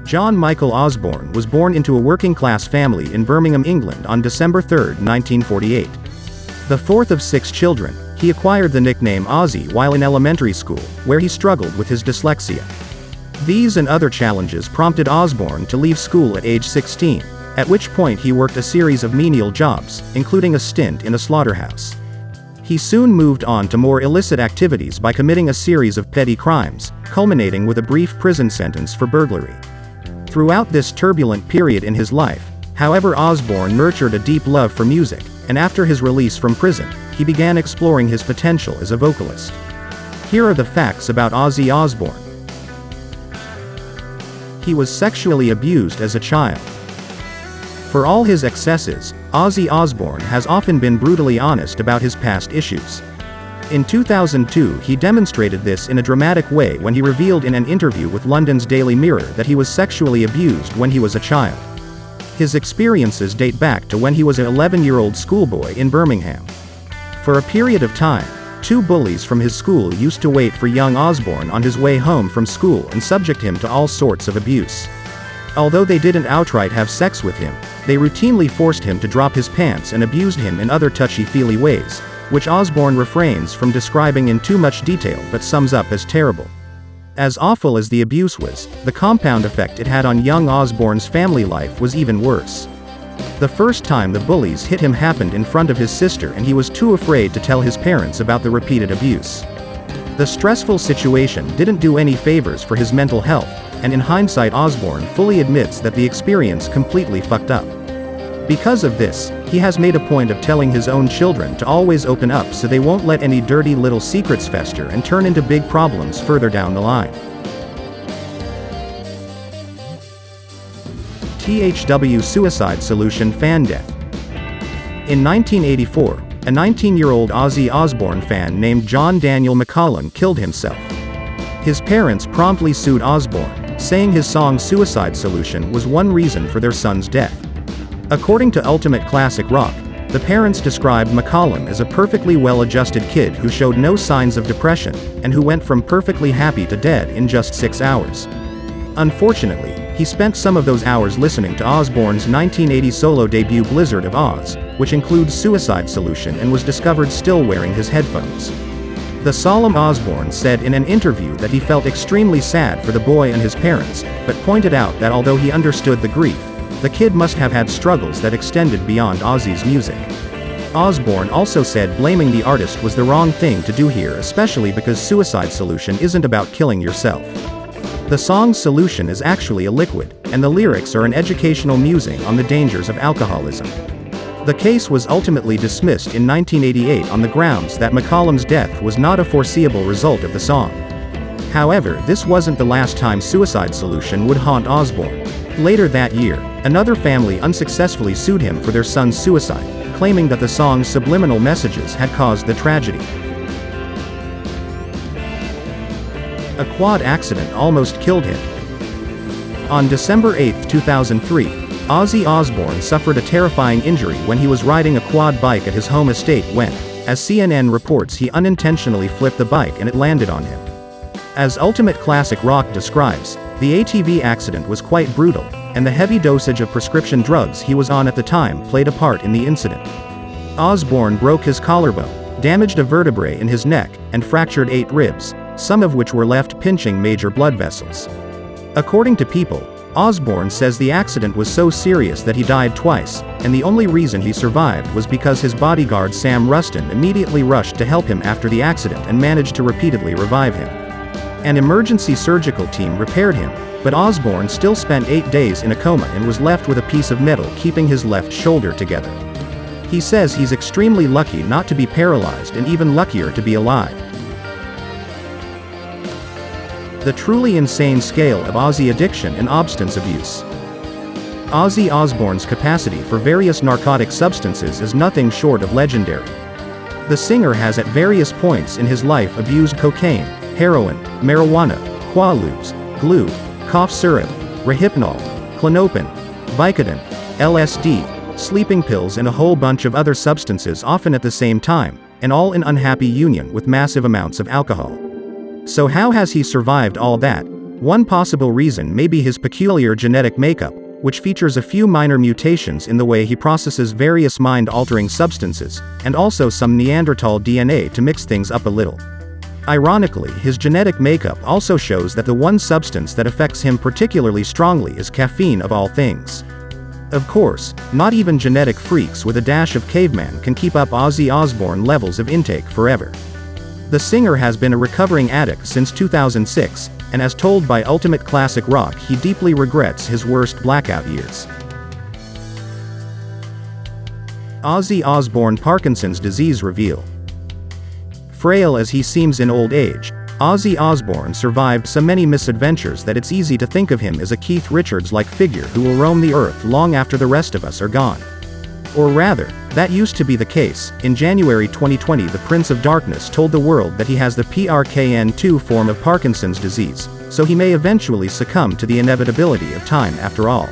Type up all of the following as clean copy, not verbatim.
John Michael Osbourne was born into a working-class family in Birmingham, England on December 3, 1948. The fourth of 6 children, he acquired the nickname Ozzy while in elementary school, where he struggled with his dyslexia. These and other challenges prompted Osbourne to leave school at age 16, at which point he worked a series of menial jobs, including a stint in a slaughterhouse. He soon moved on to more illicit activities by committing a series of petty crimes, culminating with a brief prison sentence for burglary. Throughout this turbulent period in his life, however, Osbourne nurtured a deep love for music, and after his release from prison, he began exploring his potential as a vocalist. Here are the facts about Ozzy Osbourne. He was sexually abused as a child. For all his excesses, Ozzy Osbourne has often been brutally honest about his past issues. In 2002, he demonstrated this in a dramatic way when he revealed in an interview with London's Daily Mirror that he was sexually abused when he was a child. His experiences date back to when he was an 11-year-old schoolboy in Birmingham. For a period of time, 2 bullies from his school used to wait for young Osbourne on his way home from school and subject him to all sorts of abuse. Although they didn't outright have sex with him, they routinely forced him to drop his pants and abused him in other touchy-feely ways, which Osbourne refrains from describing in too much detail but sums up as terrible. As awful as the abuse was, the compound effect it had on young Osbourne's family life was even worse. The first time the bullies hit him happened in front of his sister, and he was too afraid to tell his parents about the repeated abuse. The stressful situation didn't do any favors for his mental health, and in hindsight Osbourne fully admits that the experience completely fucked up. Because of this, he has made a point of telling his own children to always open up so they won't let any dirty little secrets fester and turn into big problems further down the line. THW suicide solution fan death. In 1984, a 19-year-old Ozzy Osbourne fan named John Daniel McCollum killed himself. His parents promptly sued Osbourne, saying his song Suicide Solution was one reason for their son's death. According to Ultimate Classic Rock, the parents described McCollum as a perfectly well-adjusted kid who showed no signs of depression, and who went from perfectly happy to dead in just 6 hours. Unfortunately, he spent some of those hours listening to Osbourne's 1980 solo debut Blizzard of Oz, which includes Suicide Solution, and was discovered still wearing his headphones. The solemn Osbourne said in an interview that he felt extremely sad for the boy and his parents, but pointed out that although he understood the grief, the kid must have had struggles that extended beyond Ozzy's music. Osbourne also said blaming the artist was the wrong thing to do here, especially because Suicide Solution isn't about killing yourself. The song's solution is actually a liquid, and the lyrics are an educational musing on the dangers of alcoholism. The case was ultimately dismissed in 1988 on the grounds that McCollum's death was not a foreseeable result of the song. However, this wasn't the last time Suicide Solution would haunt Osbourne. Later that year, another family unsuccessfully sued him for their son's suicide, claiming that the song's subliminal messages had caused the tragedy. A quad accident almost killed him. On December 8, 2003, Ozzy Osbourne suffered a terrifying injury when he was riding a quad bike at his home estate when, as CNN reports, he unintentionally flipped the bike and it landed on him. As Ultimate Classic Rock describes, the ATV accident was quite brutal, and the heavy dosage of prescription drugs he was on at the time played a part in the incident. Osbourne broke his collarbone, damaged a vertebrae in his neck, and fractured 8 ribs, some of which were left pinching major blood vessels. According to People, Osbourne says the accident was so serious that he died twice, and the only reason he survived was because his bodyguard Sam Ruston immediately rushed to help him after the accident and managed to repeatedly revive him. An emergency surgical team repaired him, but Osbourne still spent 8 days in a coma and was left with a piece of metal keeping his left shoulder together. He says he's extremely lucky not to be paralyzed and even luckier to be alive. The truly insane scale of Ozzy addiction and substance abuse. Ozzy Osbourne's capacity for various narcotic substances is nothing short of legendary. The singer has at various points in his life abused cocaine, heroin, marijuana, quaaludes, glue, cough syrup, Rohypnol, Klonopin, Vicodin, LSD, sleeping pills, and a whole bunch of other substances, often at the same time, and all in unhappy union with massive amounts of alcohol. So how has he survived all that? One possible reason may be his peculiar genetic makeup, which features a few minor mutations in the way he processes various mind-altering substances, and also some Neanderthal DNA to mix things up a little. Ironically, his genetic makeup also shows that the one substance that affects him particularly strongly is caffeine of all things. Of course, not even genetic freaks with a dash of caveman can keep up Ozzy Osbourne levels of intake forever. The singer has been a recovering addict since 2006, and as told by Ultimate Classic Rock, he deeply regrets his worst blackout years. Ozzy Osbourne Parkinson's disease reveal. Frail as he seems in old age, Ozzy Osbourne survived so many misadventures that it's easy to think of him as a Keith Richards-like figure who will roam the earth long after the rest of us are gone. Or rather, that used to be the case. In January 2020, the Prince of Darkness told the world that he has the PRKN2 form of Parkinson's disease, so he may eventually succumb to the inevitability of time after all.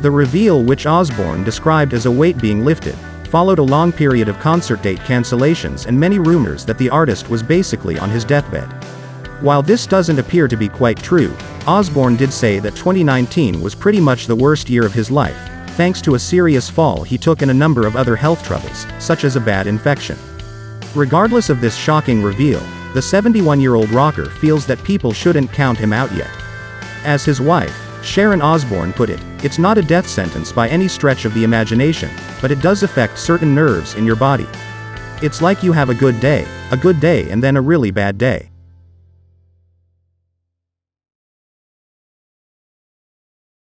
The reveal, which Osbourne described as a weight being lifted, followed a long period of concert date cancellations and many rumors that the artist was basically on his deathbed. While this doesn't appear to be quite true, Osbourne did say that 2019 was pretty much the worst year of his life, thanks to a serious fall he took and a number of other health troubles, such as a bad infection. Regardless of this shocking reveal, the 71-year-old rocker feels that people shouldn't count him out yet. As his wife, Sharon Osbourne, put it, "It's not a death sentence by any stretch of the imagination, but it does affect certain nerves in your body. It's like you have a good day, and then a really bad day.